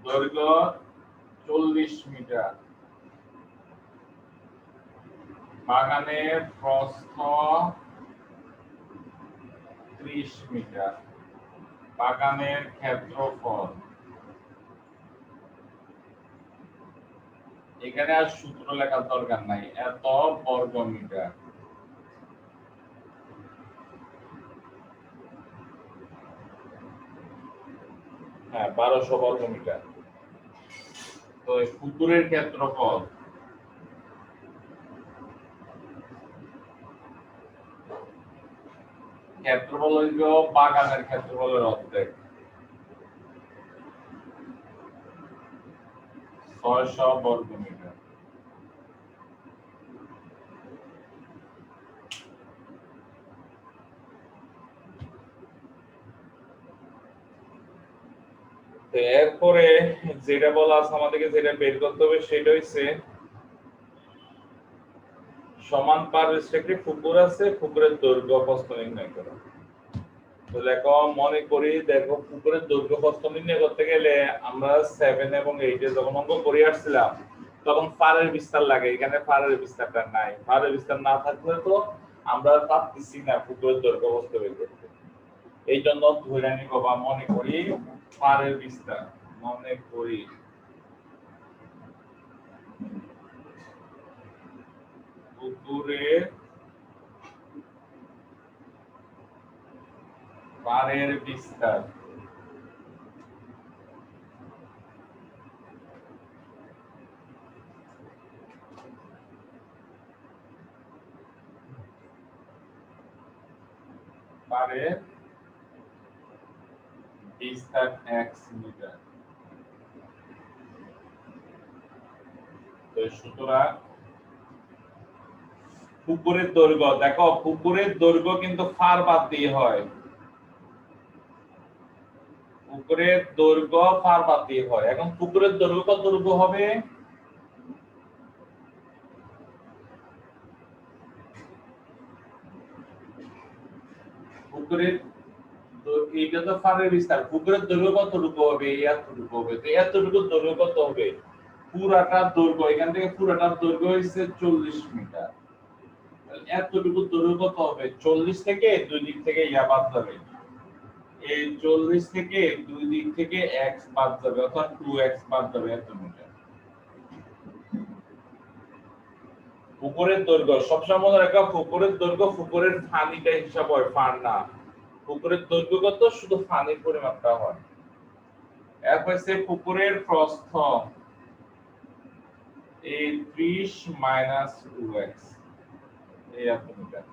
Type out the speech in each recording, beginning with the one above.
দৈর্ঘ্য 40 মিটার, বাগানের প্রস্থ 30 মিটার, বাগানের ক্ষেত্রফল, এখানে আর সূত্র লেখার দরকার নাই, এত বর্গ মিটার। হ্যাঁ, 1200 বর্গ মিটার। তো এই পুকুরের ক্ষেত্রফল হইল বাগানের ক্ষেত্রফলের অর্ধেক, 600 বর্গ মিটার। এরপরে যেটা বলা আছে আমাদেরকে, যেটা বের করতে হবে সেটা হচ্ছে সমান পার রেস্ট্রিক্টে পুকুর আছে, পুকুরের দৈর্ঘ্য প্রস্থ নির্ণয় করো। তো দেখো, মনে করি দেখো পুকুরের দৈর্ঘ্য প্রস্থ নির্ণয় করতে গেলে আমরা 7 এবং 8 এ যখন অঙ্ক করে আসছিলাম তখন পাড়ের বিস্তার লাগে, এখানে পাড়ের বিস্তারটা নাই। পাড়ের বিস্তার না থাকলে তো আমরা পারতেছি না পুকুরের দৈর্ঘ্য প্রস্থ বের করতে। এই জন্য ধরে নিব বা মনে করি পাড়ের বিস্তার, মনে করি পুকুরের পাড়ের বিস্তার পাড়ের বিস্তার x মিটার। তো সুতরাং পুকুরের দৈর্ঘ্য, দেখো পুকুরের দৈর্ঘ্য কিন্তু ফার বাদ দিয়ে হয়, পুকুরের দৈর্ঘ্য ফার বাদ দিয়ে হয়। এখন পুকুরের দৈর্ঘ্য কত দৈর্ঘ্য হবে? পুকুরের এইটা তো ফারের বিস্তার, পুকুরের দৈর্ঘ্য কতটুকু হবে? এতটুকু হবে। তো এতটুকু দৈর্ঘ্য কত হবে? পুরাটার দৈর্ঘ্য, এখান থেকে পুরাটার দৈর্ঘ্য হচ্ছে 40 মিটার। এতটুকু দৈর্ঘ্য কত হবে? 40 থেকে দুই দিক থেকে বাদ যাবে, এই 40 থেকে দুই দিক থেকে x বাদ যাবে, অর্থাৎ 2x বাদ যাবে, এত মিটার। পুকুরের দৈর্ঘ্য সবসময় মনে রাখা, পুকুরের দৈর্ঘ্য পুকুরের ফানিটা হিসাব হয়, ফান না। পুকুরের দৈর্ঘ্য কত? শুধু ফানির পরিমাপটা হয়। এরপর হচ্ছে পুকুরের প্রস্থ, এই 30 মাইনাস 2x, এই এত মিটার।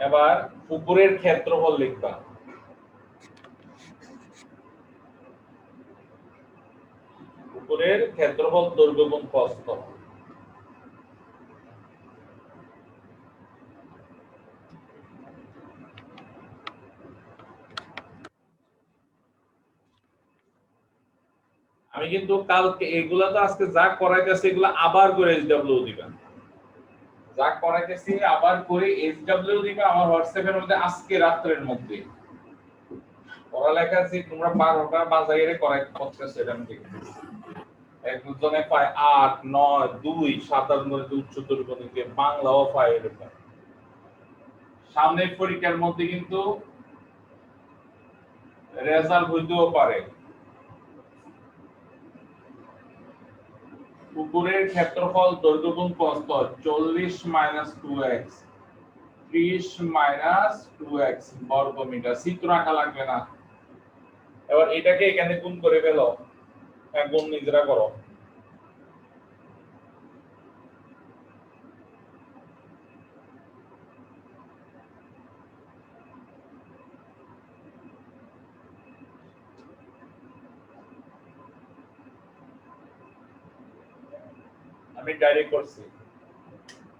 এবার পুকুরের ক্ষেত্রফল লিখবা, পুকুরের ক্ষেত্রফল দৈর্ঘ্য গুণ প্রস্থ। আমি কিন্তু কালকে এগুলা তো আজকে যা করাইতেছি এগুলা আবার করে SW দিবা, যা করাইতেছি আবার করে SW দিবা আমার হোয়াটসঅ্যাপের মধ্যে আজকে রাতের মধ্যে। পড়ালেখা যে তোমরা 12টা বাজারে করাই করতেছ এটা আমি দেখতেছি। একজনে পায় 8 9 2 সাধারণ গণিত উচ্চতর গণিতে বাংলাও পায় এরকম। সামনের পরীক্ষার মধ্যে কিন্তু রেজাল্ট হইতেও পারে। পুকুরের ক্ষেত্রফল দৈর্ঘ্য গুণ প্রস্থ 40 মাইনাস 2x, 30 মাইনাস 2x বর্গ মিটার। চিত্র আঁকা লাগবে না। এবার এটাকে এখানে গুণ করে ফেলো, গুণ নিজেরা করো। আমি ডাইরেক্ট করছি,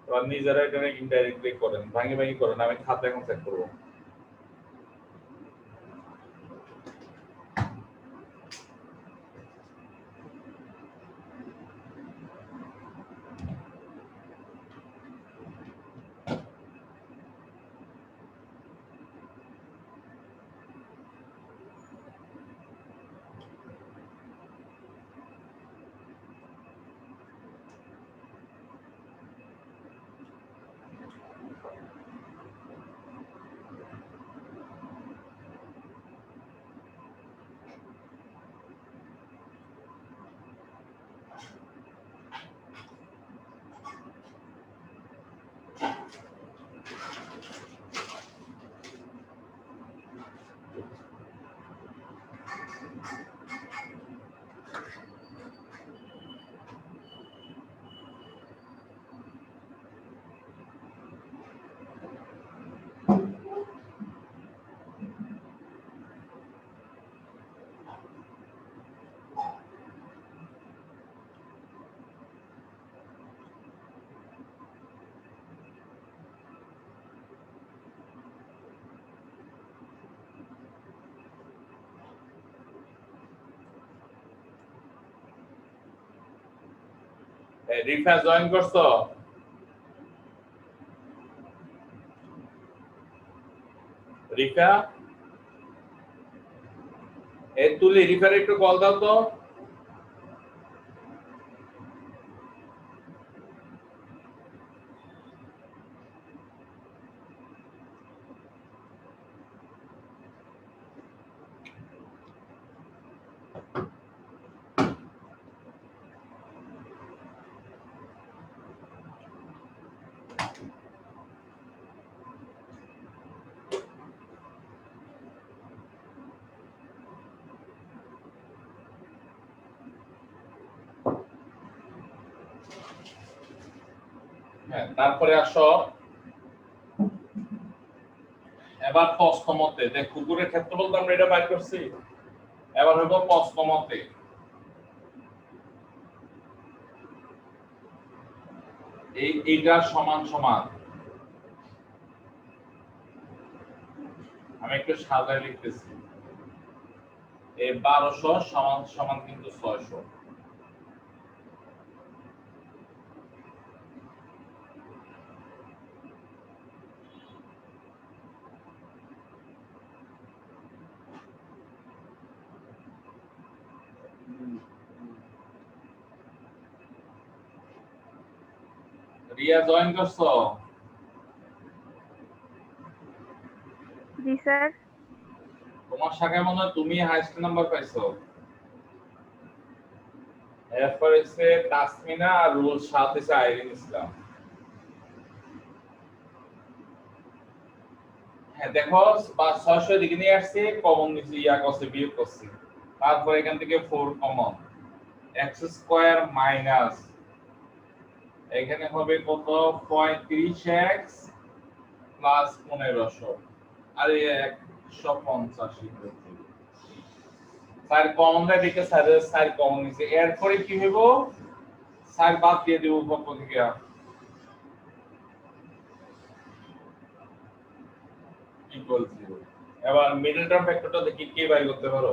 এবার নিজেরা এটা ইনডাইরেক্টলি করেন, ভাঙি ভাঙি করেন, আমি খাতা এখন চেক করবো। রিফা জয়েন করছো? রিফা তুলি রিফার একটু কল দাও তো। হ্যাঁ, তারপরে আসো এবার প্রশ্নমতে যে কুকুরের ক্ষেত্রফল তো আমরা এটা বাইর করছি, এবার হইব প্রশ্নমতে। এইটা সমান সমান, আমি একটু সাজায় লিখতেছি, এই 1200 সমান সমান কিন্তু 600। রিয়া জয়েন করছো? জি স্যার। তোমার শাখায় মনে হয় তুমি হাইস্ট নাম্বার পাইছো। এরপর হচ্ছে তাসমিনা আর রুল 7 হচ্ছে আইরিন ইসলাম। হ্যাঁ দেখো 600 দিকে নিয়ে আসছে, কমন নিচে ইয়া করছে, বিয়োগ করছে, তারপর এখান থেকে 4 কমন, x স্কয়ার মাইনাস এখানে হবে কত 35x প্লাস 1500 আর 185 স্যার কমন দেয় দিকে স্যার কমন নিচে, এরপরে কি হইব স্যার বাদ দিয়ে দেব পক্ষ থেকে। ইকুয়াল 0। এবার মিডল টার্ম ফ্যাক্টরটা দেখি কে বাইর করতে পারো।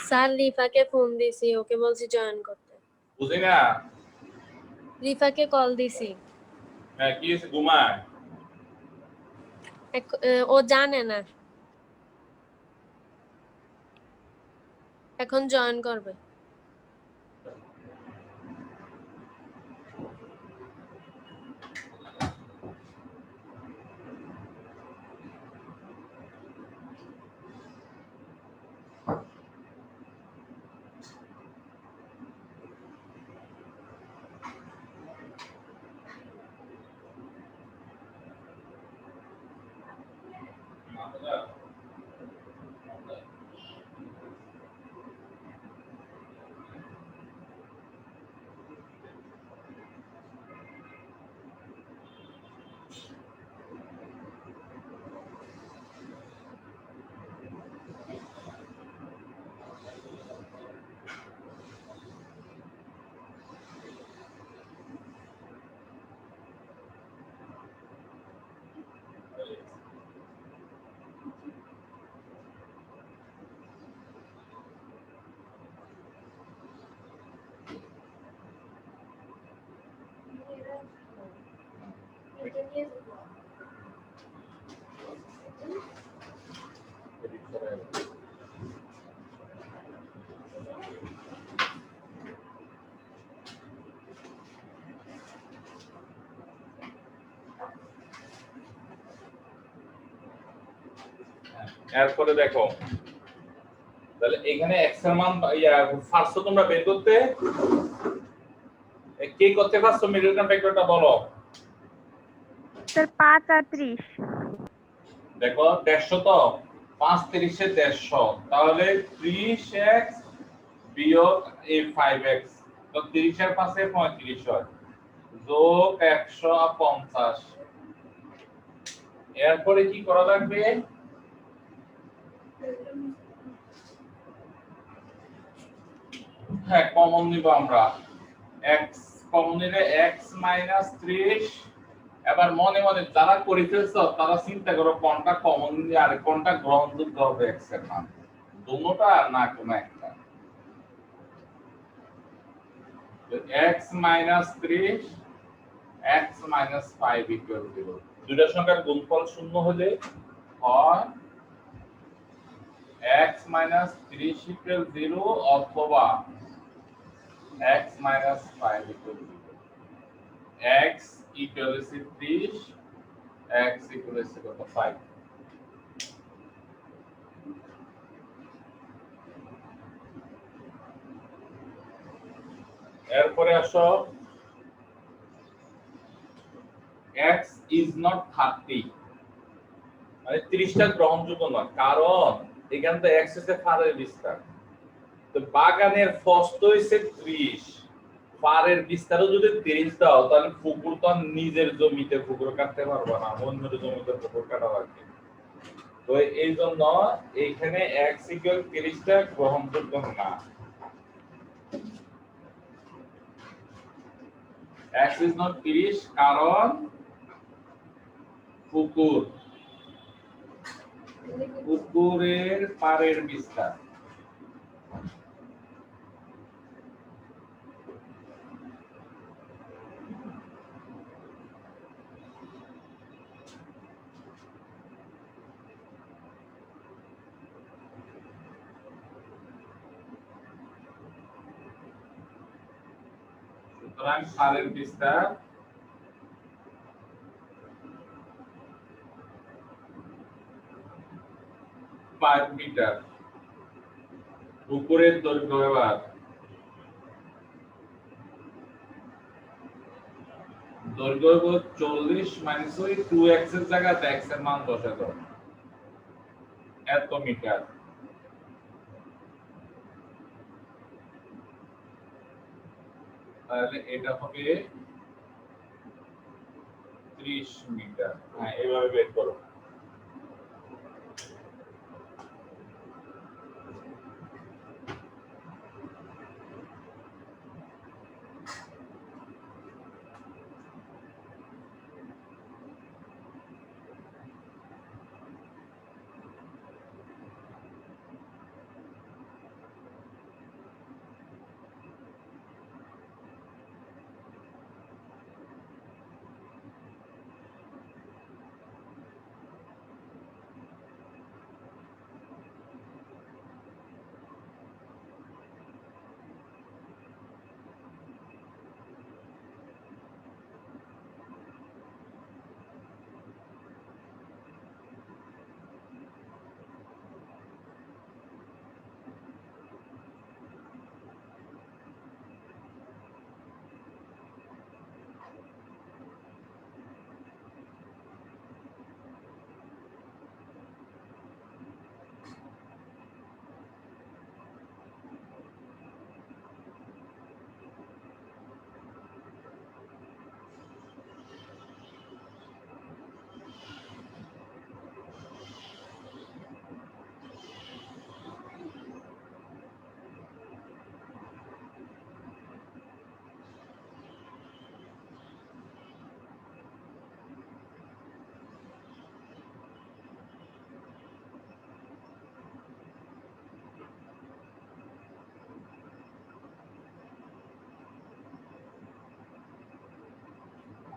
স্যার রিফাকে ফোন দিছি, ওকে বলছি জয়েন করতে। বুঝি না? রিফাকে কল দিছি। হ্যাঁ কি হইছে, ঘুমায়? ও জানে না, এখন জয়েন করবে। এরপরে দেখো তাহলে এখানে x এর মান ফার্স্ট তোমরা বের করতে কে করতে পারছো, মিডল টার্ম ফ্যাক্টরটা বলো। স্যার 5 আর 30। দেখো 150 তো 5 30 এ 150, তাহলে 30x বিয়োগ এই 5x তো 30 এর পাশে 35 হয় যোগ 150। এরপরে কি করা লাগবে? হ্যাঁ, কমন নিব আমরা। x কমন নিলে x - 30। এবার মনে মনে যারা করে ফেলছো তারা চিন্তা করো কোনটা কমন নিলে আর কোনটা গ্রহণযোগ্য হবে x এর মান। দুটোটা না কোনো একটা। তো x - 30 x - 5 = 0। দুইটা সংখ্যার গুণফল শূন্য হলে হয় x - 30 = 0 অথবা x - 5 = 0। x = 30, x = 5। এরপরে আসো x is not 30, মানে 30 টা গ্রহণযোগ্য নয়, কারণ এখান থেকে x হচ্ছে ফারের বিস্তার। তো বাগানের ফস্ত হইছে 30, ফারের বিস্তারও যদি 30 দাও তাহলে পুকুর তো নিজের জমিতে পুকুর কাটতে পারবে না, অন্যের জমিতে পুকুর কাটা লাগবে। তো এই জন্য এইখানে x = 30 টা গ্রহণযোগ্য না। x is not 30 কারণ পুকুরের পাড়ের বিস্তার। সুতরাং পাড়ের বিস্তার 5 মিটার। পুকুরের দৈর্ঘ্য এবার দৈর্ঘ্য 40 মাইনাস ওই 2x এর জায়গাতে x এর মান বসে দাও, এত মিটার। তাহলে এটা হবে 30 মিটার। হ্যাঁ, এভাবে বের করো।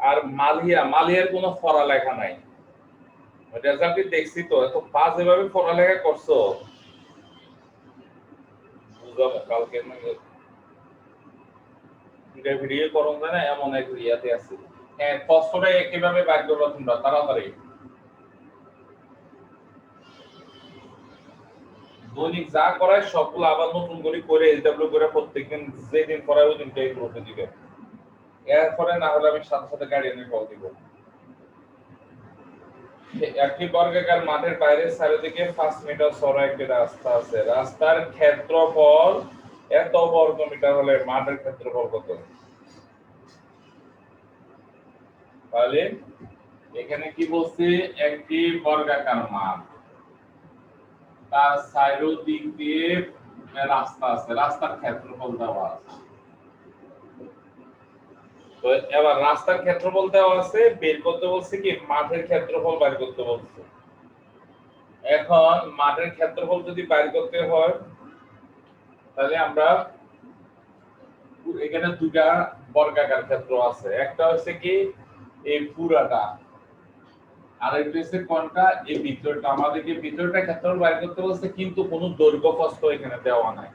আর মালিয়ার কোনো পড়ালেখা নাই, রেজাল্ট দেখছি তো, এত বাজে ভাবে পড়ালেখা করছো, বুঝাবো কালকে ভিডিও করুন না, এমন এক ইয়াতে আছে। হ্যাঁ, কষ্টটা কিভাবে বাইর করবা তোমরা তাড়াতাড়ি। দৈনিক যা করায় সবগুলো আবার নতুন করে এসডব্লিউ করে প্রত্যেকদিন যেদিন পড়ায় ওই দিনটাই গ্রুপে দিবে। এরপরে না হলে আমি সাথে সাথে গার্ডিয়ানের কল দিব। একটি বর্গাকার মাঠের বাইরে চারিদিকে 5 মিটার চওড়া একটি রাস্তা আছে। রাস্তার ক্ষেত্রফল এত বর্গ মিটার হলে মাঠের ক্ষেত্রফল কত? তাহলে এখানে কি বলছে, একটি বর্গাকার মাঠ, তার চারো দিক দিয়ে রাস্তা আছে, রাস্তার ক্ষেত্রফল দেওয়া আছে। তো এবার রাস্তার ক্ষেত্রফল দেওয়া আছে, বের করতে বলছে কি মাঠের ক্ষেত্রফল বের করতে বলছে। এখন মাঠের ক্ষেত্রফল যদি বের করতে হয় তাহলে আমরা এখানে দুটা বর্গাকার ক্ষেত্র আছে, একটা হচ্ছে কি এই পুরাটা, আর একটা হচ্ছে কোনটা এই ভিতরটা। আমাদেরকে ভিতরটা ক্ষেত্রফল বের করতে বলছে, কিন্তু কোনো দৈর্ঘ্য প্রস্থ এখানে দেওয়া নাই।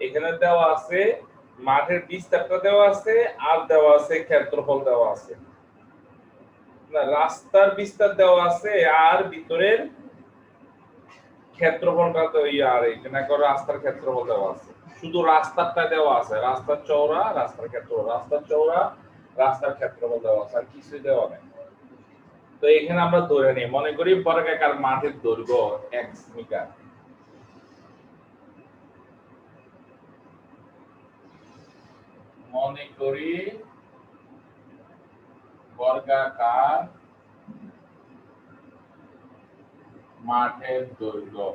এখানে দেওয়া আছে মাঠের বিস্তারটা দেওয়া আছে, আর দেওয়া আছে ক্ষেত্রফল দেওয়া আছে, না রাস্তার বিস্তার দেওয়া আছে আর ভিতরের ক্ষেত্রফলটা তো আর এখানে করে রাস্তার ক্ষেত্রফল দেওয়া আছে, শুধু রাস্তারটা দেওয়া আছে, রাস্তার চওড়া রাস্তার ক্ষেত্রফল, রাস্তার চওড়া রাস্তার ক্ষেত্রফল দেওয়া আছে, আর কিছুই দেওয়া নেই। তো এখানে আমরা ধরে নিই, মনে করি বর্গাকার মাঠের দৈর্ঘ্য x মিটার। মনে করি বর্গাকার মাঠের দৈর্ঘ্য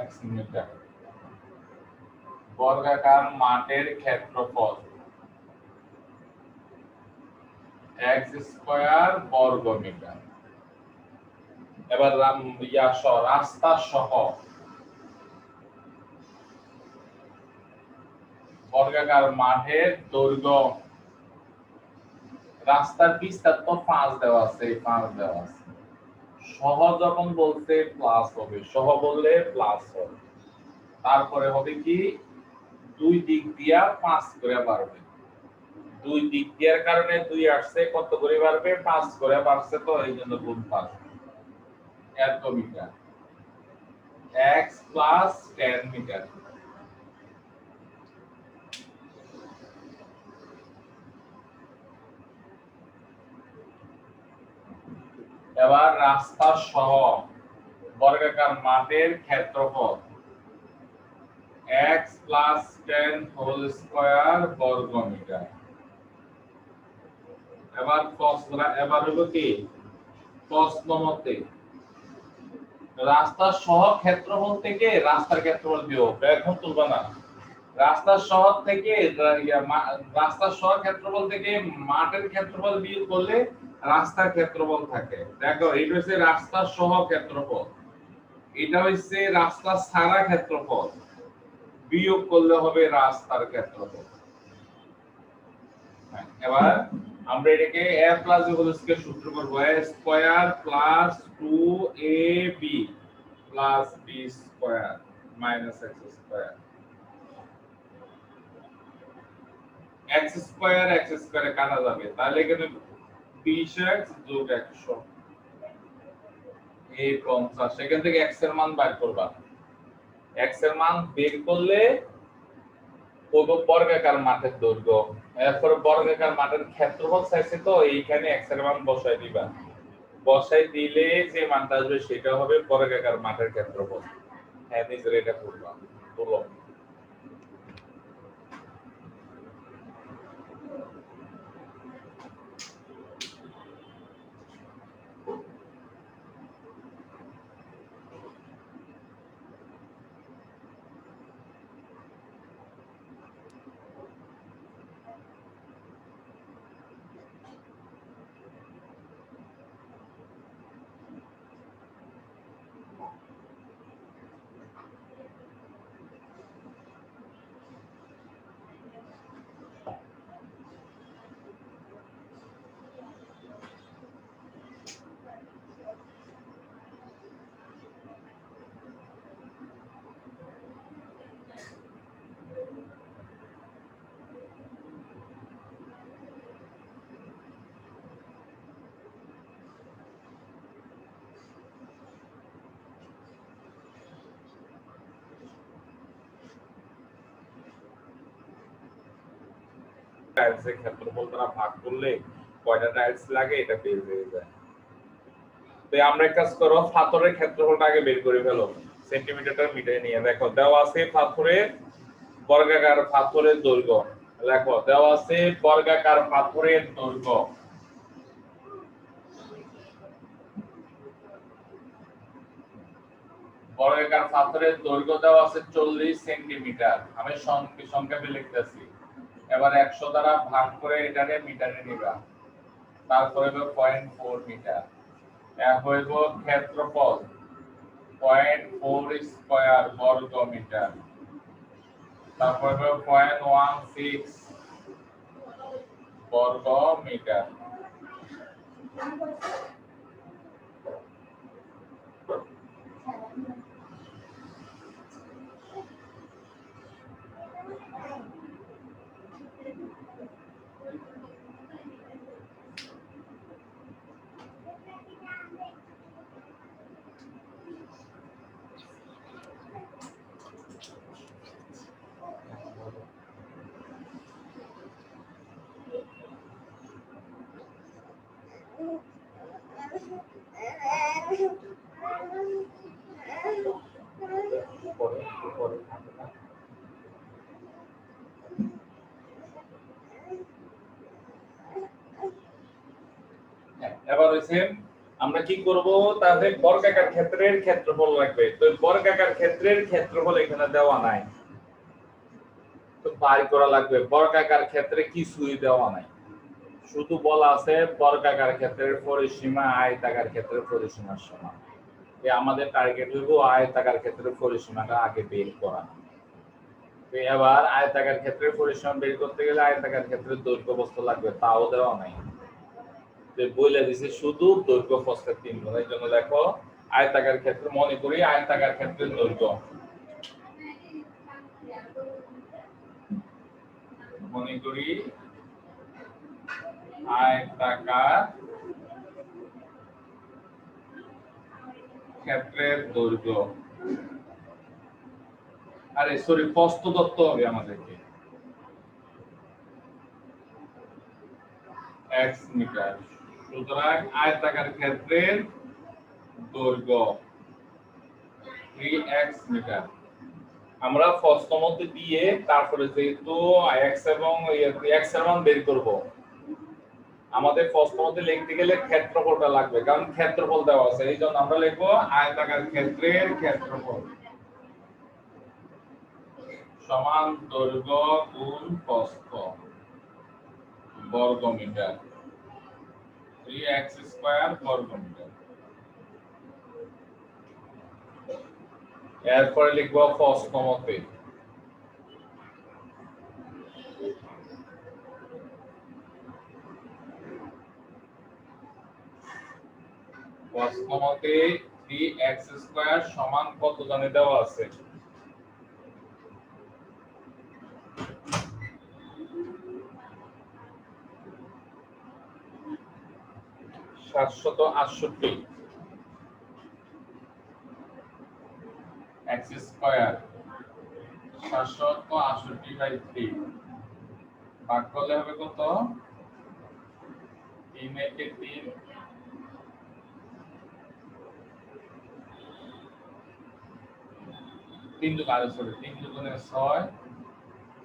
x মিটার, বর্গাকার মাঠের ক্ষেত্রফল x স্কয়ার বর্গ মিটার। এবার রাস্তা সহ বর্গাকার মাঠের দৈর্ঘ্য, রাস্তার বিস্তার তো 5 দেওয়া আছে, 5 দেওয়া আছে, সহ যখন বলতে প্লাস হবে, সহ বললে প্লাস হবে, তারপরে হবে কি দুই দিক দিয়া 5 করে বাড়বে, দুই দিক দিয়ার কারণে 2 আসছে, কত করে বাড়বে 5 করে বাড়ছে, তো এই জন্য গুণ 5 এত মিটার, x প্লাস 10 মিটার। এবার রাস্তা সহ বর্গাকার মাঠের ক্ষেত্রফল x প্লাস 10 হোল স্কয়ার বর্গ মিটার। এবার হলো কি প্রশ্ন মতে রাস্তার সহ ক্ষেত্রফল থেকে রাস্তার ক্ষেত্রফল বিয়োগ, এখন তুলবা না, রাস্তার সহ থেকে রাস্তার সহ ক্ষেত্রফল থেকে মাঠের ক্ষেত্রফল বিয়োগ করলে রাস্তার ক্ষেত্রফল থাকে। দেখো এটা হচ্ছে রাস্তার সহ ক্ষেত্রফল, এটা হচ্ছে রাস্তা ছাড়া ক্ষেত্রফল, বিয়োগ করলে হবে রাস্তার ক্ষেত্রফল। এবার আমরা এটাকে a plus b whole square সূত্র করব, a square plus 2ab plus b square minus x square, x স্কয়ারে কাটা যাবে, তাহলে এখানে 20x যোগ 100 এই 50, সেখান থেকে x এর মান বের করবা, x এর মান বের করলে বর্গাকার মাঠের দৈর্ঘ্য, এরপর বর্গাকার মাঠের ক্ষেত্রফল চাইছে, তো এইখানে x এর মান বসাই দিবা, বসাই দিলে যে মানটা আসবে সেটা হবে বর্গাকার মাঠের ক্ষেত্রফল। হ্যাঁ নিজের এটা করবা, বলো টাইলসের ক্ষেত্রফল দ্বারা ভাগ করলে কয়টা টাইলস লাগে এটা বের হয়ে যায়। তো আমরা এক কাজ করো, পাথরের ক্ষেত্রফলটা আগে বের করে ফেলো, সেন্টিমিটারটা মিটারে নিয়ে দেখো দেওয়া আছে পাথরের বর্গাকার পাথরের দৈর্ঘ্য লেখো দেওয়া আছে বর্গাকার পাথরের দৈর্ঘ্য বর্গাকার পাথরের দৈর্ঘ্য দেওয়া আছে 40 সেন্টিমিটার আমি সংক্ষেপে লিখতেছি এবার 100 দ্বারা ভাগ করে এটাকে মিটারে নিবা তারপরে হবে 0.4 মিটার এক হইব ক্ষেত্রফল 0.4 স্কয়ার বর্গ মিটার তারপর হবে 0.16 বর্গ মিটার এবার হইছে আমরা কি করব তাহলে বর্গাকার ক্ষেত্রের ক্ষেত্রফল লাগবে তো বর্গাকার ক্ষেত্রের ক্ষেত্রফল এখানে দেওয়া নাই তো বাই করা লাগবে বর্গাকার ক্ষেত্রে কিছুই দেওয়া নাই শুধু বলা আছে বর্গাকার ক্ষেত্রের পরিসীমা আয়তাকার ক্ষেত্রের পরিসীমার সমান এই আমাদের টার্গেট হইব আয়তাকার ক্ষেত্রের পরিসীমাটা আগে বের করা তো এবার আয়তাকার ক্ষেত্রের পরিসীমা বের করতে গেলে আয়তাকার ক্ষেত্রের দৈর্ঘ্য প্রস্থ লাগবে তাও দেওয়া নাই বলে দিছে শুধু দৈর্ঘ্য প্রস্থের 3 গুণ এর জন্য দেখো আয়তাকার ক্ষেত্র মনে করি আয়তাকার ক্ষেত্রের দৈর্ঘ্য মনে করি আয়তাকার ক্ষেত্রের দৈর্ঘ্য আরে সরি প্রস্থ দত্ত হবে আমাদেরকে x মিটার সুতরাং আয়তাকার ক্ষেত্রের দৈর্ঘ্য 3x মিটার আমরা প্রস্থ মধ্যে দিয়ে তারপরে যেহেতু x এবং x এর মান বের করব আমাদের প্রস্থ মধ্যে লিখতে গেলে ক্ষেত্রফলটা লাগবে কারণ ক্ষেত্রফল দেওয়া আছে এইজন্য আমরা লিখব আয়তাকার ক্ষেত্রের ক্ষেত্রফল সমান দৈর্ঘ্য গুণ প্রস্থ বর্গ মিটার 3x স্কয়ার বর্গ মিটার এরপরে লিখব প্রস্থ মতে প্রস্থ মতে 3x স্কয়ার সমান কত জানে দেওয়া আছে 768 x স্কয়ার 768/3 ভাগ করলে হবে কত 3 একে 3 3 দুগুণে 3 দুগুণে 6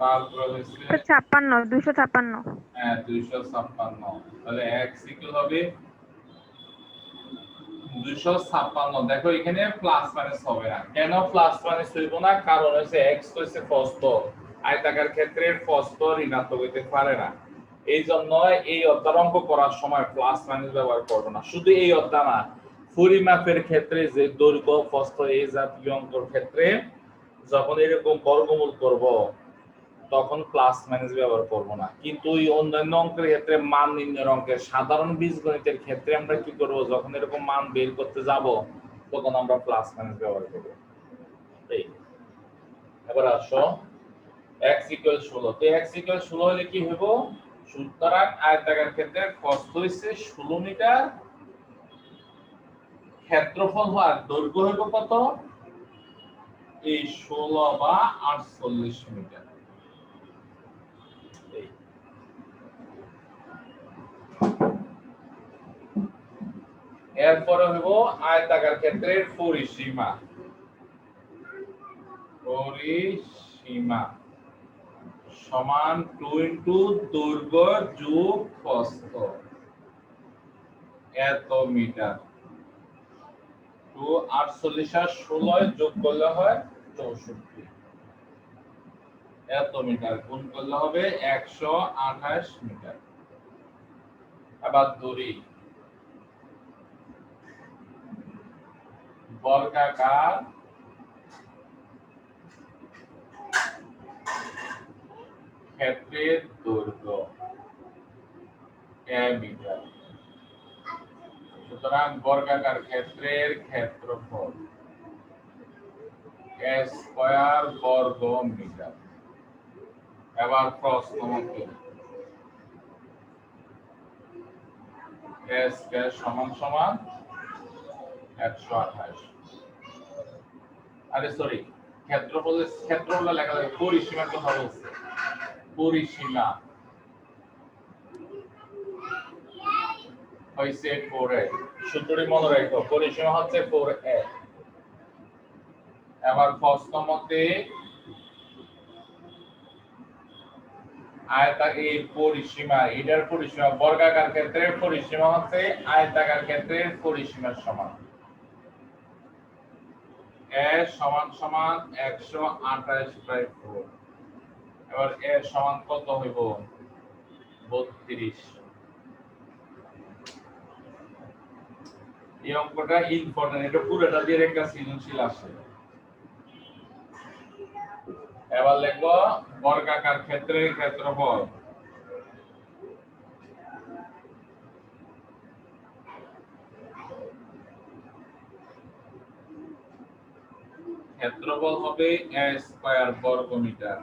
তারপর হচ্ছে 256 হ্যাঁ 256 তাহলে x ইকুয়াল হবে 256 দেখো এখানে প্লাস মাইনাস হবে না কেন প্লাস মাইনাস হইব না কারণ হচ্ছে x হচ্ছে প্রস্থ আয়তাকার ক্ষেত্রের প্রস্থ ঋণাত্মক হইতে পারে না এইজন্য এই অধ্যায় অঙ্ক করার সময় প্লাস মাইনাস ব্যবহার করব না শুধু এই অধ্যায় না পরিমাপের ক্ষেত্রে যে দৈর্ঘ্য প্রস্থ এই জাতীয় অঙ্কের ক্ষেত্রে যখন এরকম বর্গমূল করব তখন প্লাস মাইনাস ব্যবহার করব না কিন্তু এই অন্যান্য অঙ্কের ক্ষেত্রে মান নির্ণয়ের অঙ্কে সাধারণ বীজগণিতের ক্ষেত্রে আমরা কি করব যখন এরকম মান বের করতে যাব তখন আমরা প্লাস মাইনাস ব্যবহার করব এই এবার আসো x 16 তো x 16 হলে কি হইব সুতরাং আয়তাকার ক্ষেত্রের প্রস্থ হইছে 16 মিটার ক্ষেত্রফল হওয়ার দৈর্ঘ্য হইব কত এই 16 বা 48 মিটার এরপরে হইব আয়তাকার ক্ষেত্রের পরিসীমা পরিসীমা সমান 2 ইনটু দৈর্ঘ্য যোগ প্রস্থ এত মিটার। 2 48 আর 16 যোগ করলে হয় 64 এত মিটার গুণ করলে হবে 128 মিটার। আবার দড়ি বর্গাকার ক্ষেত্রের দৈর্ঘ্য a মিটার। সুতরাং বর্গাকার ক্ষেত্রের ক্ষেত্রফল a স্কয়ার বর্গ মিটার। এবার প্রশ্নমতে a স্কয়ার সমান সমান 128। আরে সরি, ক্ষেত্রফল লেখা যাবে, পরিসীমার কথা বলছে। পরিসীমা হইছে 4a। সূত্রটি মনে রাখো, পরিসীমা হচ্ছে 4a। এবার প্রশ্নমতে আয়তাকার পরিসীমা, এটার পরিসীমা বর্গাকার ক্ষেত্রের পরিসীমা হচ্ছে আয়তাকার ক্ষেত্রের পরিসীমার সমান। a সমান সমান 128/4। এবার a সমান কত হইব? 32। এই অঙ্কটা ইম্পর্টেন্ট, এটা পুরোটা দিয়ে একটা সৃজনশীল আসে। এবার লিখবো বর্গাকার ক্ষেত্রের ক্ষেত্রফল হবে a স্কয়ার বর্গ মিটার।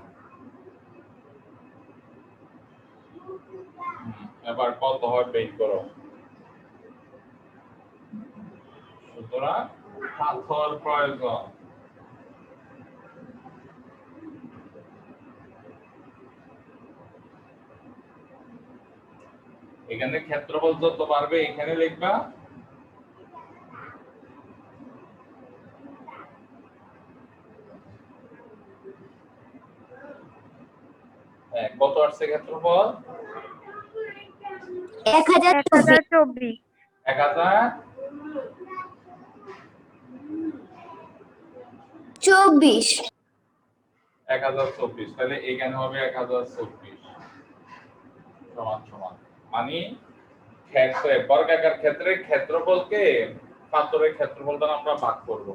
এবার কত হয় বের করো। সুতরাং পাথর প্রয়োজন। এখানে ক্ষেত্রফল যত বাড়বে এখানে লিখবা কত আসছে ক্ষেত্রফল? 1024। 1024। তাহলে এখানে হবে 1024 সমান সমান, মানে বর্গাকার ক্ষেত্রের ক্ষেত্রফলকে পাথরের ক্ষেত্রফল দ্বারা আমরা ভাগ করব।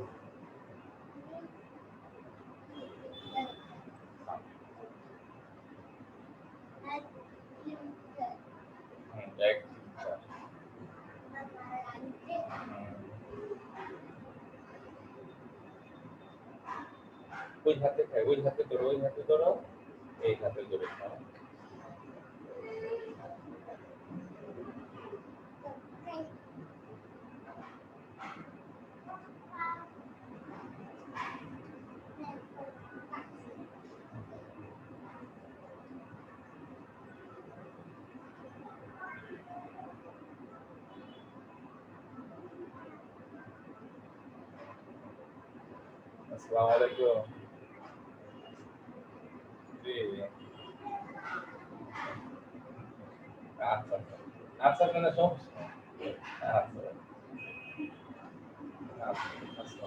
ওই হাতে খাই, ওই হাতে ধরো, ওই হাতে ধরো, এই হাতে ধরে খাও। আসসালামু আলাইকুম। জি আচ্ছা আচ্ছা, মানে সমস্যা আচ্ছা আচ্ছা।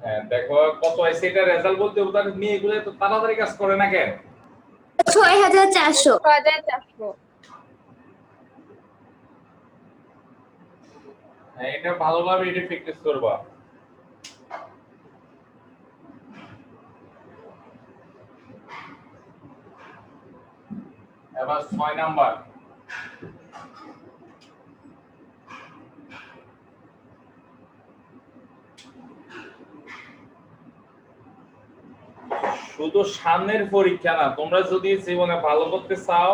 হ্যাঁ দেখো কত আইছে, এটা রেজাল্ট বলতে ওটা নিয়ে এগুলো তো তাড়াতাড়ি কাজ করে না কেন? 6400। হ্যাঁ এটা ভালোভাবে এটা প্র্যাকটিস করবা। এবার 6 নাম্বার, শুধু সামনের পরীক্ষা না, তোমরা যদি জীবনে ভালো করতে চাও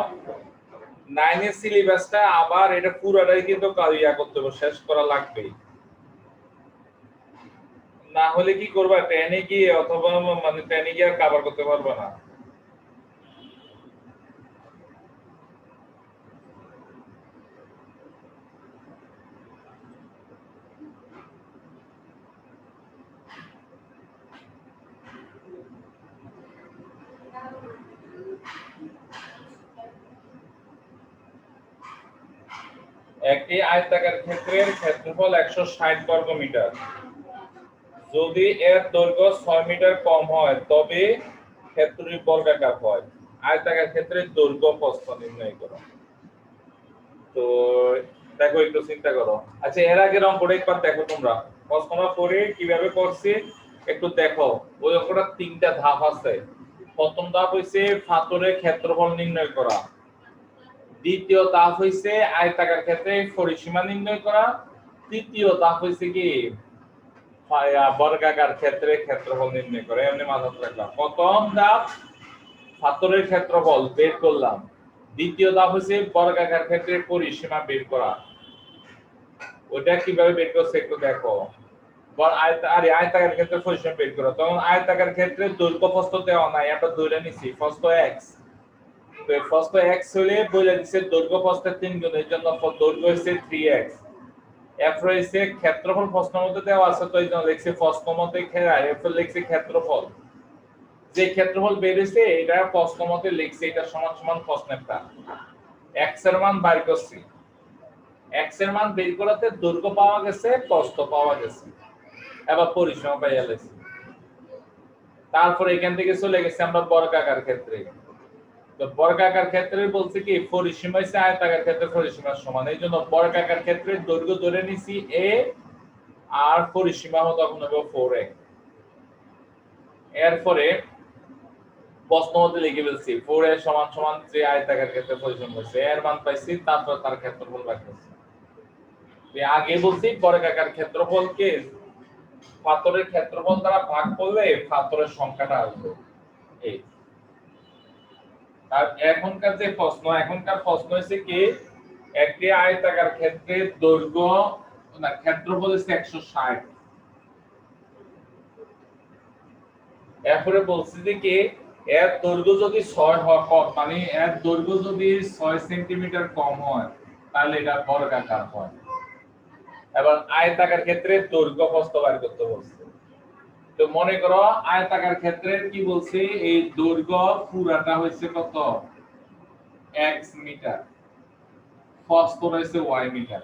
9 এর সিলেবাসটা আবার এটা পুরোটাই কিন্তু কালিয়া করতে হবে, শেষ করা লাগবে। না হলে কি করবা, 10 এ গিয়ে অথবা মানে 10 এ গিয়ে আর কভার করতে পারবে না। 10 এ গিয়ে আর কভার করতে পারবে না। একটি আয়তাকার ক্ষেত্রের ক্ষেত্রফল 160 বর্গ মিটার। যদি এর দৈর্ঘ্য 6 মিটার কম হয় তবে ক্ষেত্রটি বর্গাকার হয়। আয়তাকার ক্ষেত্রের দৈর্ঘ্য প্রস্থ নির্ণয় করো। তো দেখো একটু চিন্তা করো। আচ্ছা এর আগের অঙ্কটা একবার দেখো তোমরা। প্রশ্নটা পড়ে কিভাবে করছি একটু দেখো। ওই অঙ্কটা 3টা ধাপ আছে। প্রথম ধাপ হইছে ফাতরের ক্ষেত্রফল নির্ণয় করা। দ্বিতীয় ধাপ হইছে আয়তাকার ক্ষেত্রে পরিসীমা নির্ণয় করা। তৃতীয় ধাপ হইছে কি বর্গাকার ক্ষেত্রে ক্ষেত্রফল নির্ণয় করা। এমনি মাথায় রাখলাম। প্রথম ধাপ ফাতরের ক্ষেত্রফল বের করলাম। দ্বিতীয় ধাপ হচ্ছে বর্গাকার ক্ষেত্রের পরিসীমা বের করা। ওটা কিভাবে বের করছে একটু দেখো। আয়তাকার ক্ষেত্রে পরিসীমা বের করা। তখন আয়তাকার ক্ষেত্রে দৈর্ঘ্য প্রস্থ দেওয়া নাই, আমরা ধরে নিছি প্রস্থ x। তো প্রস্থ x হলে বলে দিছে দৈর্ঘ্য প্রস্থের 3 গুণ, এর জন্য দৈর্ঘ্য হচ্ছে 3x। এরপর হচ্ছে ক্ষেত্রফল প্রশ্নের মধ্যে দেওয়া আছে, তো এই জন্য লিখছি প্রস্থ মতে এরপর লিখছি ক্ষেত্রফল। যে ক্ষেত্রফল বের হইছে এটা প্রশ্ন মতে লিখছি, এটা সমান সমান প্রশ্নেরটা। x এর মান বের করছি। x এর মান বের করাতে দৈর্ঘ্য পাওয়া গেছে, প্রস্থ পাওয়া গেছে। এবার পরিসীমা পাইয়া গেছি। তারপর এখান থেকে চলে গেছে আমরা বর্গাকার ক্ষেত্রে। তো বর্গাকার ক্ষেত্রে বলছে কি পরিসীমা হইছে আয়তাকার ক্ষেত্রে পরিসীমার সমান। এইজন্য বর্গাকার ক্ষেত্রে দৈর্ঘ্য ধরে নিছি a আর পরিসীমা তখন হবে 4a। এরপরে প্রশ্ন মধ্যে লিখে ফেলছি 4a সমান সমান যে আয়তাকার ক্ষেত্রে পরিসীমা হইছে এর মান পাইছি, তারপর তার ক্ষেত্রফল বের করছি। আগে বলছি বর্গাকার ক্ষেত্রফলকে পাথরের ক্ষেত্রফল দ্বারা ভাগ করলে পাথরের সংখ্যাটা আসবে। এই আর এখনকার প্রশ্ন হচ্ছে কি একটি আয়তাকার ক্ষেত্রের দৈর্ঘ্য না ক্ষেত্রফল হচ্ছে 160। এরপরে বলছি যে কি এর দৈর্ঘ্য যদি 6 হয় কম, মানে এর দৈর্ঘ্য যদি 6 সেন্টিমিটার কম হয় তাহলে এটা বর্গাকার হয়। এবার আয়তাকার ক্ষেত্রে দৈর্ঘ্য প্রস্থ বের করতে বলছে। তো মনে করো আয়তাকার ক্ষেত্রে কি বলছি এই দৈর্ঘ্য পুরাটা হইছে কত x মিটার, প্রস্থ হইছে y মিটার।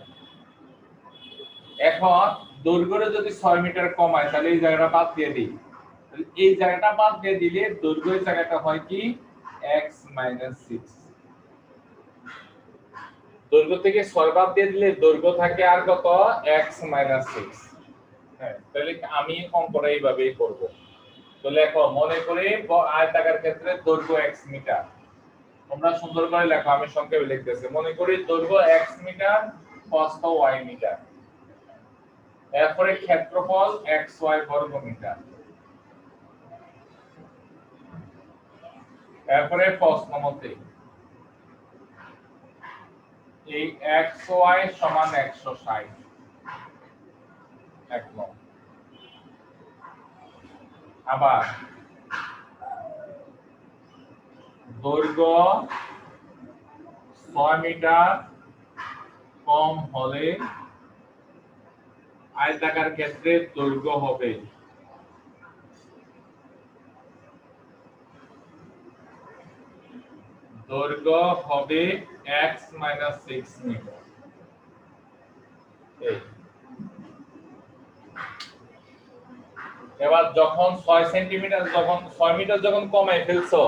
এখন দৈর্ঘ্যে যদি 6 মিটার কমায় তাহলে এই জায়গাটা বাদ দিয়ে দিই। এই জায়গাটা বাদ দিয়ে দিলে দৈর্ঘ্যের জায়গাটা হয় কি x - 6। দৈর্ঘ্য থেকে 6 বাদ দিয়ে দিলে দৈর্ঘ্য থাকে আর কত x - 6। হ্যাঁ, তাহলে আমি অঙ্কটা এইভাবেই করব। তো লেখো মনে করে আয়তাকার ক্ষেত্রে দৈর্ঘ্য x মিটার। তোমরা সুন্দর করে লেখো, আমি সংক্ষেপে লিখতেছি। মনে করি দৈর্ঘ্য x মিটার, প্রস্থ y মিটার। এরপরে ক্ষেত্রফল xy বর্গ মিটার। এরপরে প্রশ্ন মতে এই xy সমান 160 এক নম্বর। আবার দৈর্ঘ্য 6 মিটার কম হলে আয়তাকার ক্ষেত্রে দৈর্ঘ্য হবে x - 6 মিটার। এবার যখন 6 সেন্টিমিটার যখন 6 মিটার যখন কমাই ফেলছো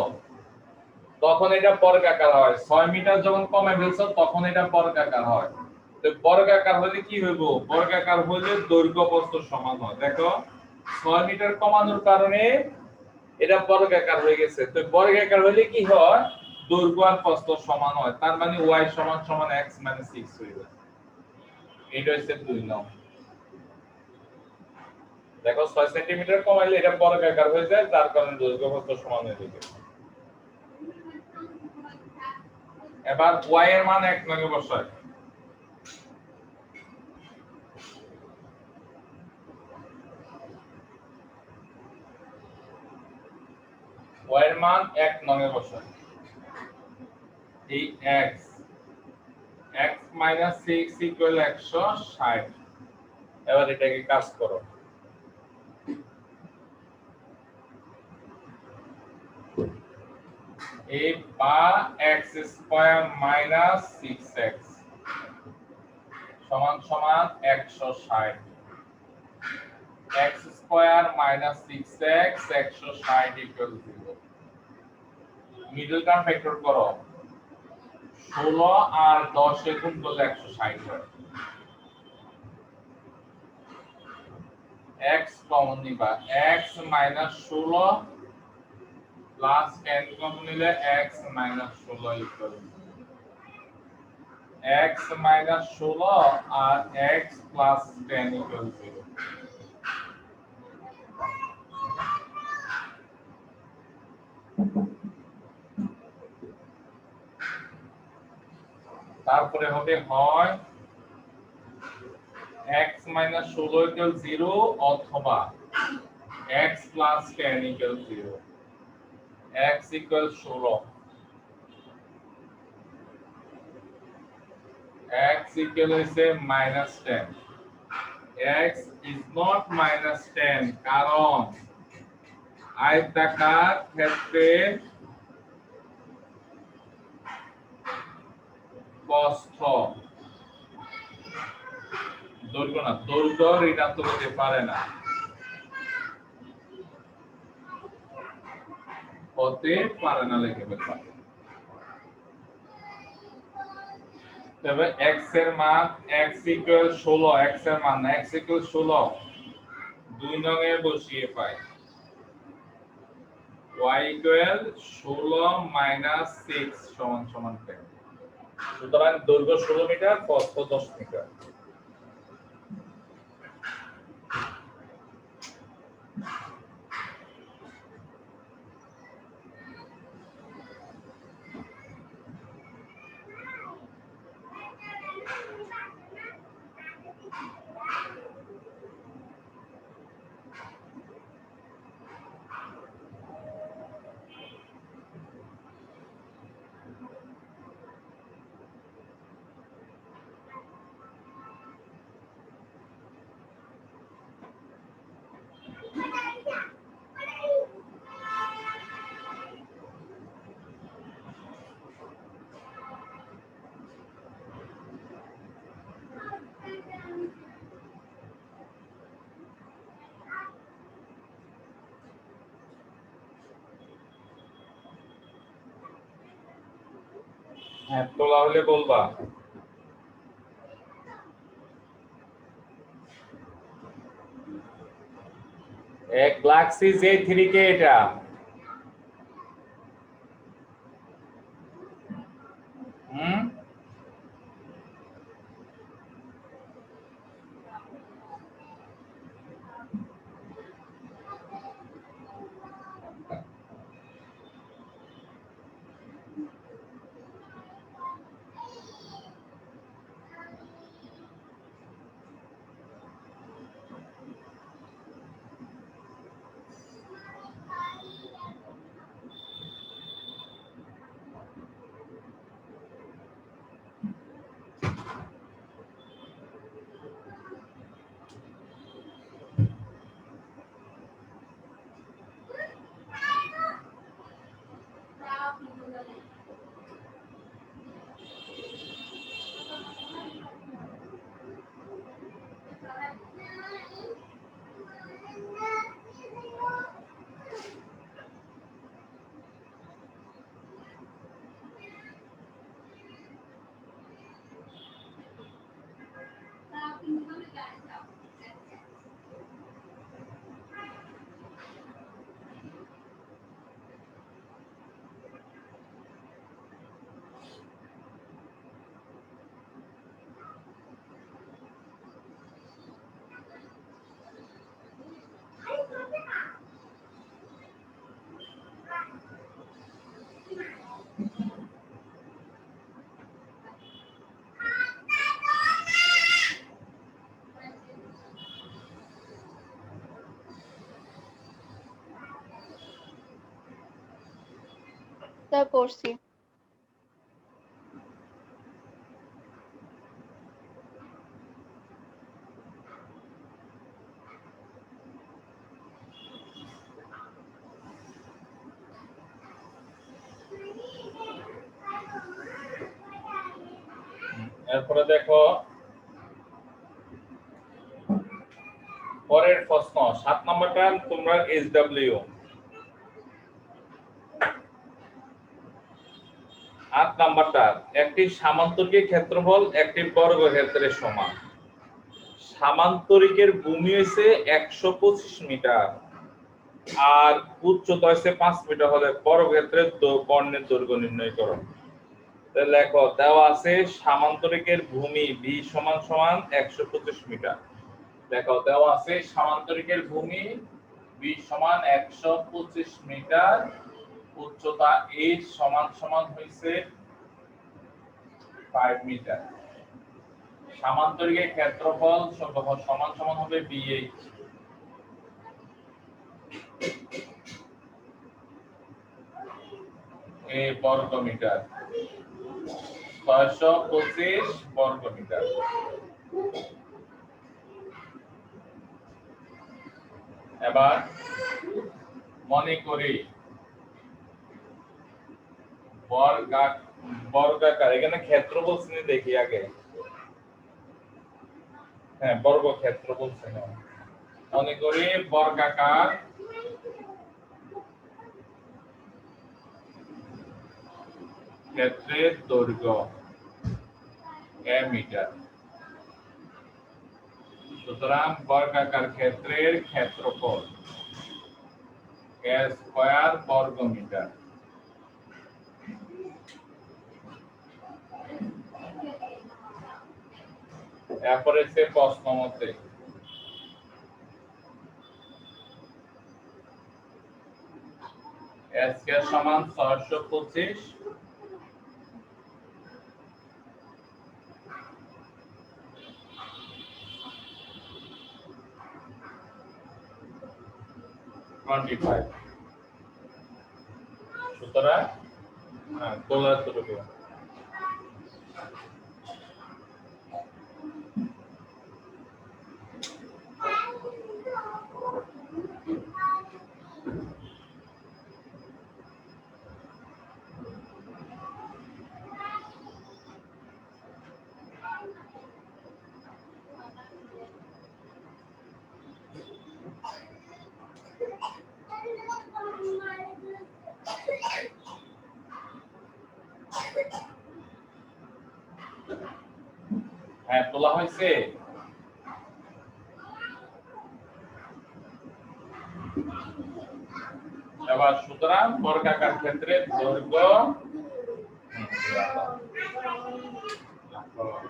তখন এটা বর্গাকার হয়। 6 মিটার যখন কমাই ফেলছো তখন এটা বর্গাকার হয়। তো বর্গাকার হলে কি হইব? বর্গাকার হলে দৈর্ঘ্য প্রস্থ সমান হয়। দেখো 6 মিটার কমানোর কারণে এটা বর্গাকার হয়ে গেছে। তো বর্গাকার হলে কি হয়? দৈর্ঘ্য আর প্রস্থ সমান হয়। তার মানে y সমান সমান x - 6 হয়ে যায়। এটা হচ্ছে 2 নং। দেখো 6 সেন্টিমিটার কমাইলে এটা বর্গাকার হয়ে যায়, যার কারণে দৈর্ঘ্য প্রস্থ সমান হয়ে যাবে। এবার y এর মান 1 নং এ বসাই। y এর মান 1 নং এ বসাই। এই x - 6 160। এবার এটাকে কাজ করো। এই বা x² - 6x সমান সমান 160 x square minus 6x 160 equal 0 middle term factor করো 16 আর 10 এ গুণ করলে 160 হয় x কমন নিবা x মাইনাস 16 প্লাস 10 কমন নিলে x minus 16 equal x minus 16 আর x প্লাস 10 ইকুয়াল 0 তারপরে হবে হয় x minus 16 equal 0 অথবা x plus 10 equal 0 x equal 16 x equal is a minus 10 x is not minus 10 কারণ আয়তাকার ক্ষেত্রে প্রস্থ দৈর্ঘ্য না দৈর্ঘ্য ঋণাত্মক হতে পারে না লিখে ফেলবা তবে x এর মান x equal 16 x এর মান x equal 16 দুই নঙে বসিয়ে পাই y equal 16 minus 6 সমান সমান 10 সুতরাং দৈর্ঘ্য 16 মিটার প্রস্থ 10 মিটার হ্যাঁ তোলা হলে বলবা এক গ্যালাক্সি J3 কে এটা করছি এরপরে দেখো পরের প্রশ্ন 7 নম্বরটা তোমরা SW 8 নাম্বারটা একটি সামান্তরিকের ক্ষেত্রফল একটি বর্গক্ষেত্রের সমান। সামান্তরিকের ভূমি হইছে 125 মিটার আর উচ্চতা হইছে 5 মিটার হলে বর্গক্ষেত্রের কর্ণের দৈর্ঘ্য নির্ণয় করো। তাহলে লেখো দেওয়া আছে সামান্তরিকের ভূমি b সমান সমান 125 মিটার। দেখো দেওয়া আছে সামান্তরিকের ভূমি b সমান 125 মিটার, উচ্চতা h সমান সমান হইছে 5 মিটার। সামান্তরিকের ক্ষেত্রফল সমান সমান হবে BH। এ বর্গ মিটার 625 বর্গ মিটার। এবার মনে করি বর্গাকার, এখানে ক্ষেত্র বলছি দেখি আগে। হ্যাঁ বর্গক্ষেত্র বলছে না। মনে করি বর্গাকার ক্ষেত্রের দৈর্ঘ্য a মিটার। সুতরাং বর্গাকার ক্ষেত্রের ক্ষেত্রফল a স্কয়ার বর্গ মিটার। এরপরে সে প্রশ্ন মতে a স্কয়ার সমান 625 25। সুতরাং গোলার দৈর্ঘ্য তোলা হয়েছে। এবার সুতরাং বর্গাকার ক্ষেত্রের দৈর্ঘ্য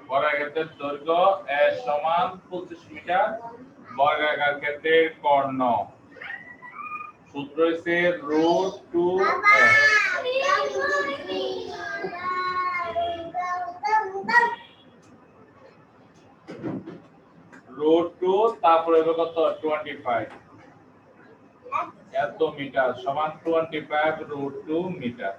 বর্গাকার দৈর্ঘ্য a সমান 25 মিটার। বর্গাকার ক্ষেত্রের কর্ণ সূত্র হইছে √2 √2 তারপরে হবে কত 25 এত মিটার সমান 25 √2 মিটার।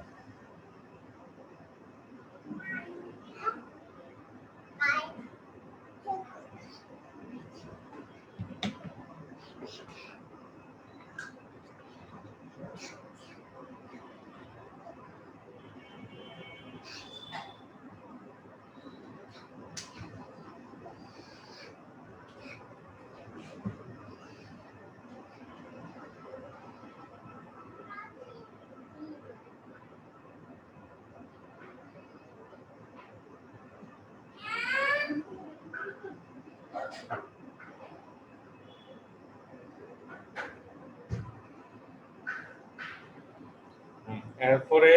এরপরে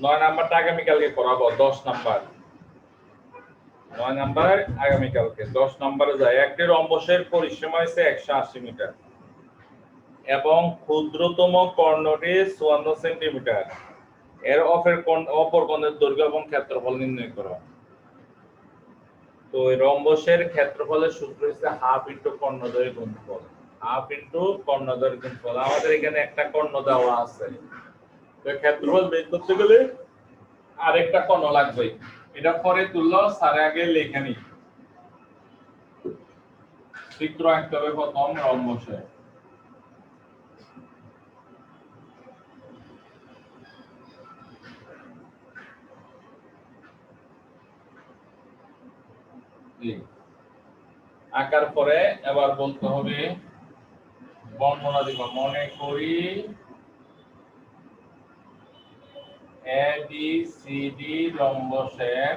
9 নাম্বারটা আগামীকালকে করাবো। 10 নাম্বার 9 নাম্বার আগামীকালকে। 10 নম্বরে যায় একটি রম্বসের পরিসীমা হইছে 180 মিটার এবং ক্ষুদ্রতম কর্ণটি 54 সেন্টিমিটার। এর অপর কোণের দৈর্ঘ্য এবং ক্ষেত্রফল নির্ণয় করো। তো এই রম্বসের ক্ষেত্রফলের সূত্র হচ্ছে হাফ ইনটু কর্ণদ্বয়ের গুণফল। হাফ ইনটু কর্ণদ্বয়ের গুণফল। আমাদের এখানে একটা কর্ণ দেওয়া আছে, তো ক্ষেত্রফল বের করতে গেলে আরেকটা কর্ণ লাগবে। এটা পরে তুললো, স্যার আগে লিখে নি। চিত্র আঁকতে হবে প্রথম রম্বসে। আঁকার পরে এবার বলতে হবে বর্ণনা দিব। মনে করি A B C D রম্বসের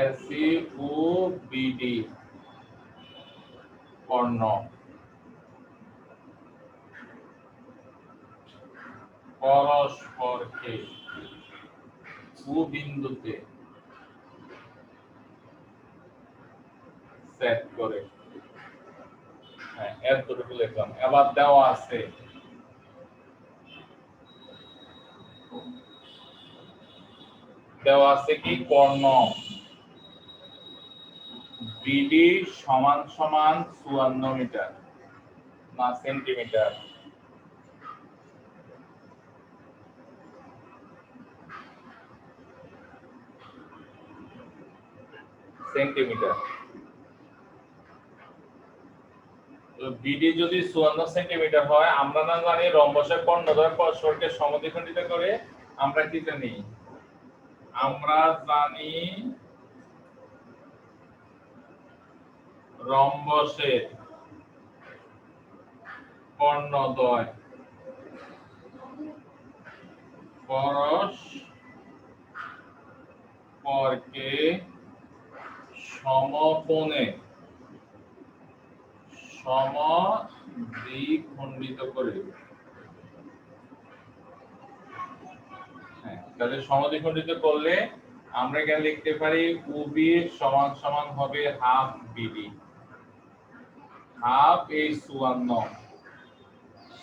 AC O BD কর্ণ পরস্পরকে ও বিন্দুতে সেট করে। হ্যাঁ, এতটুকু লিখলাম। এবার দেওয়া আছে কি কর্ণ বিডি সমান সমান 54 মিটার না সেন্টিমিটার। সেন্টিমিটার। বিডি যদি 54 সেন্টিমিটার হয়, আমরা না জানি রম্বসের কর্ণদ্বয় পরস্পরকে সমদ্বিখণ্ডিত করে আমরা কি জানি? আমরা জানি রম্বসের কর্ণদ্বয় পরস্পরকে সমকোণে সমদ্বিখণ্ডিত করে। হ্যাঁ, তাহলে সমদ্বিখণ্ডিত করলে আমরা এখানে লিখতে পারি ওবি সমান সমান হবে হাফ বিডি। হাফ এই 54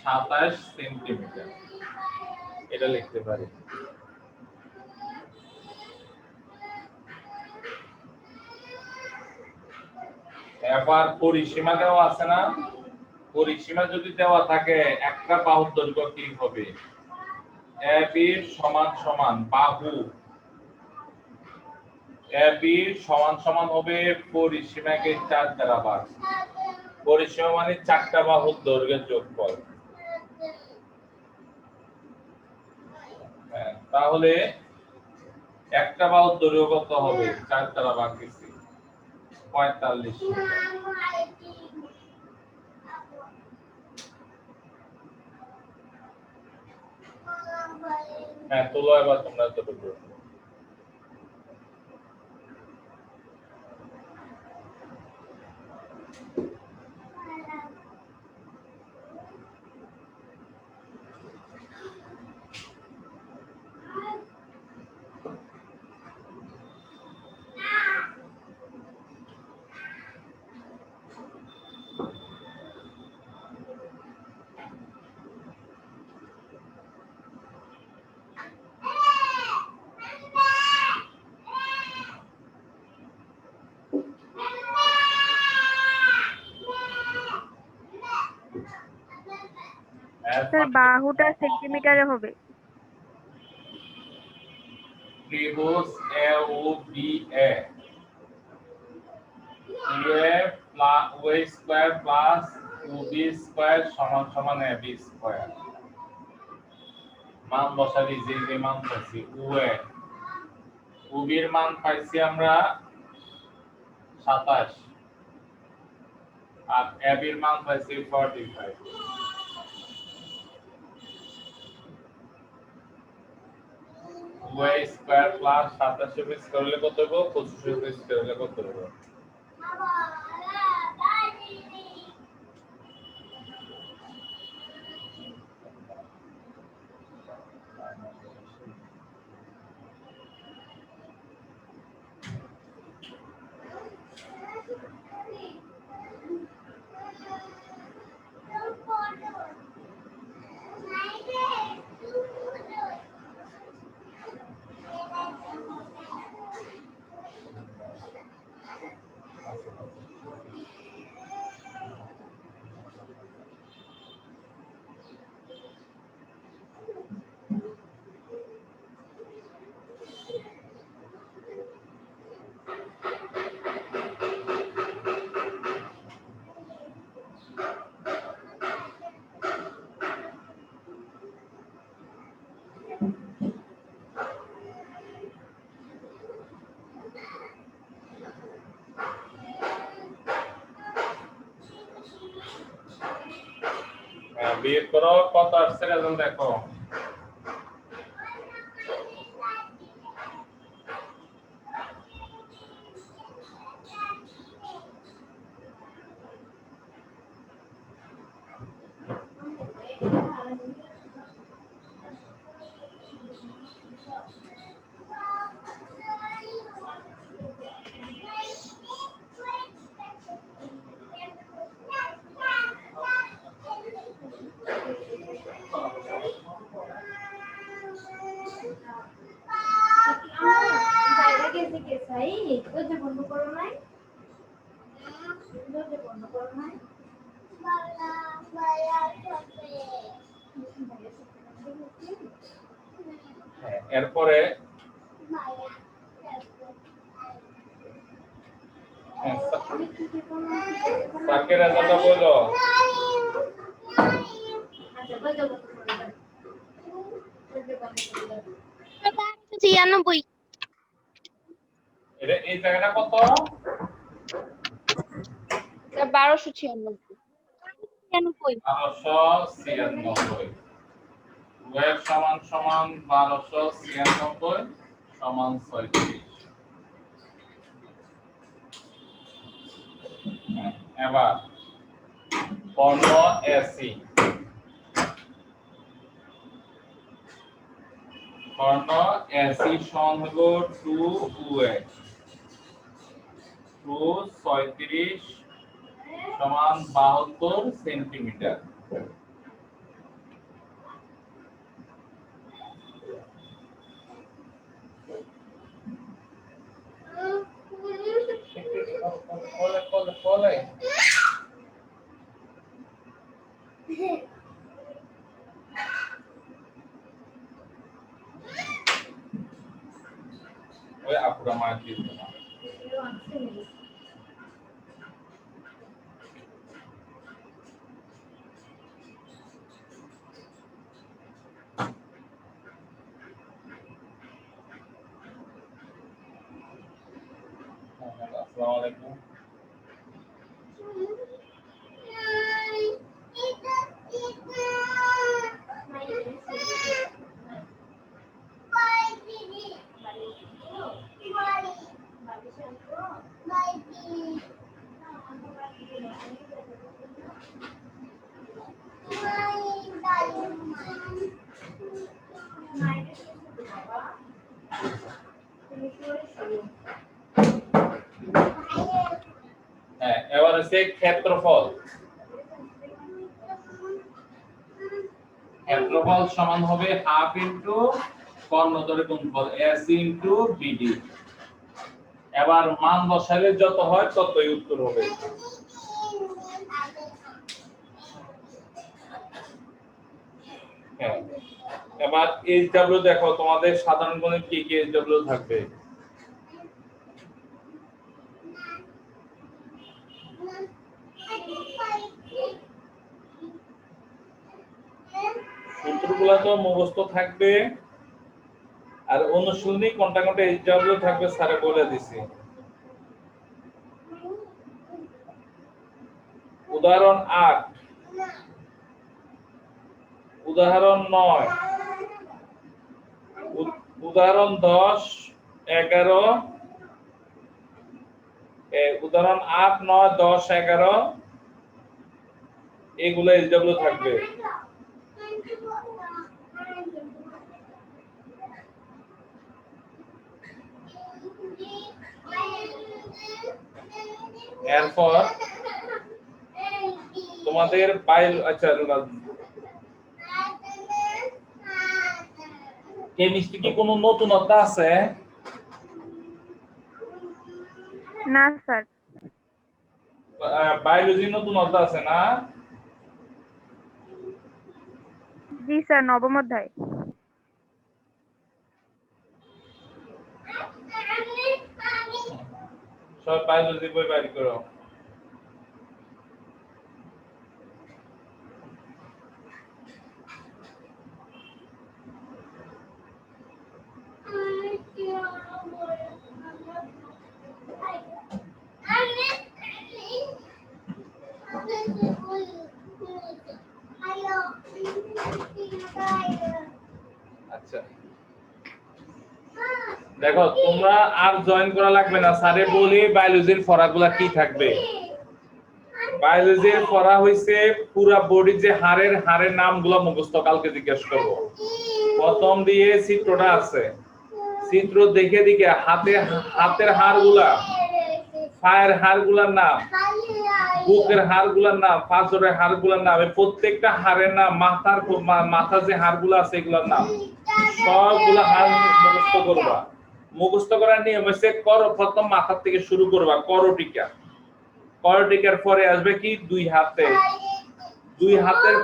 27 সেন্টিমিটার, এটা লিখতে পারি। এবার পরিসীমা দেওয়া আছে না? পরিসীমা যদি দেওয়া থাকে একটা বাহুর দৈর্ঘ্য কি হবে? এবি সমান সমান বাহু এবি সমান সমান হবে পরিসীমাকে 4 দ্বারা ভাগ। পরিসীমা মানে 4টা বাহুর দৈর্ঘ্যের যোগফল। হ্যাঁ, তাহলে একটা বাহুর দৈর্ঘ্য কত হবে? 4 দ্বারা ভাগ দিচ্ছি 45 মিটার। হ্যাঁ, তোলো এবার তোমরা এতটুকু। স্যার বাহুটা সেন্টিমিটারে হবে। ত্রিভুজ এ ও B A O square plus O B square সমান সমান এ বি স্কয়ার। মান বসাবি যে মান পাইছি ও বির মান পাইছি আমরা 27 আর এ বির মান পাইছি 45। ওয়াই স্কয়ার প্লাস 27 স্কয়ার হলে কত হবে? 25 স্কয়ার হলে কত হবে? বের করো কত আসছে রেজাল্ট দেখো। এরপরে স্যারকে রেজাল্টটা বলো। ছিয়ানব্বই। এই জায়গাটা কত? 1296। 1296। ওয়েব সমান সমান 1296 সমান 36। এবার কর্ণ এসি, কর্ণ এসি সমান হলো 2x 236 সমান 72 সেন্টিমিটার। ওই আপুরা মার দিয়ে দিল না। আসসালামু আলাইকুম। এবার হচ্ছে ক্ষেত্রফল। ক্ষেত্রফল সমান হবে হাফ ইনটু কর্ণ দৈর্ঘ্য গুণফল এসি ইনটু বিডি। এবার মান বসাইলে যত হয় ততই উত্তর হবে। হ্যাঁ, এবার এইচডব্লিউ দেখো তোমাদের সাধারণ গণিত কি কি এইচডব্লিউ থাকবে। সূত্রগুলো তো মুখস্থ থাকবে, আর অনুশীলনী কোনটা কোনটা এইচডব্লিউ থাকবে স্যারে বলে দিছি। উদাহরণ 8, উদাহরণ 9, উদাহরণ 10, 11, উদাহরণ 8, 9, 10, 11 এগুলো এইচডব্লিউ থাকবে। এরপর তোমাদের আচ্ছা কেমিস্ট্রি কি কোনো নতুনতা আছে? না স্যার। বায়োলজি নতুনতা আছে না? জি স্যার, নবম অধ্যায়। সব বায়োলজি বই বাইর করো। Hello. দেখো তোমরা আর জয়েন করা লাগবে না, স্যারে বলি বায়োলজির পড়াগুলা কি থাকবে। বায়োলজির পড়া হইছে পুরা বডির যে হাড়ের নামগুলো মুখস্থ, কালকে জিজ্ঞেস করব। প্রথম দিয়ে চিত্রটা আছে, চিত্র দেখে দেখে হাতের হাড়গুলা, পায়ের হাড়গুলার নাম, বুকের হাড়গুলার নাম, পাঁজরের হাড়গুলার নাম, প্রত্যেকটা হাড়ের নাম, মাথার যে হাড়গুলো আছে এগুলোর নাম, সবগুলা হাড় মুখস্থ করবা। মুখস্থ করার নিয়ম হচ্ছে প্রথম মাথার থেকে শুরু করবা, করটিকা। করটিকার পরে আসবে কি দুই হাতে, দুই হাতের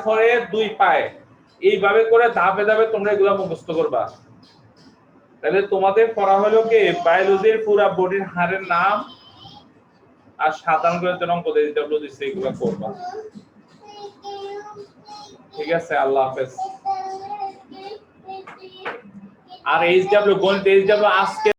পরে দুই পায়ে, এইভাবে করে ধাপে ধাপে তোমরা এগুলা মুখস্থ করবা। তাহলে তোমাদের পড়া হলো কি বায়োলজির পুরা বডির হাড়ের নাম আর সাধারণ গণিতের অঙ্ক দিচ্ছে, এগুলো করবা। ঠিক আছে, আল্লাহ হাফেজ। আর এইচডব্লিউ গণিত, এইচডব্লিউ আজকে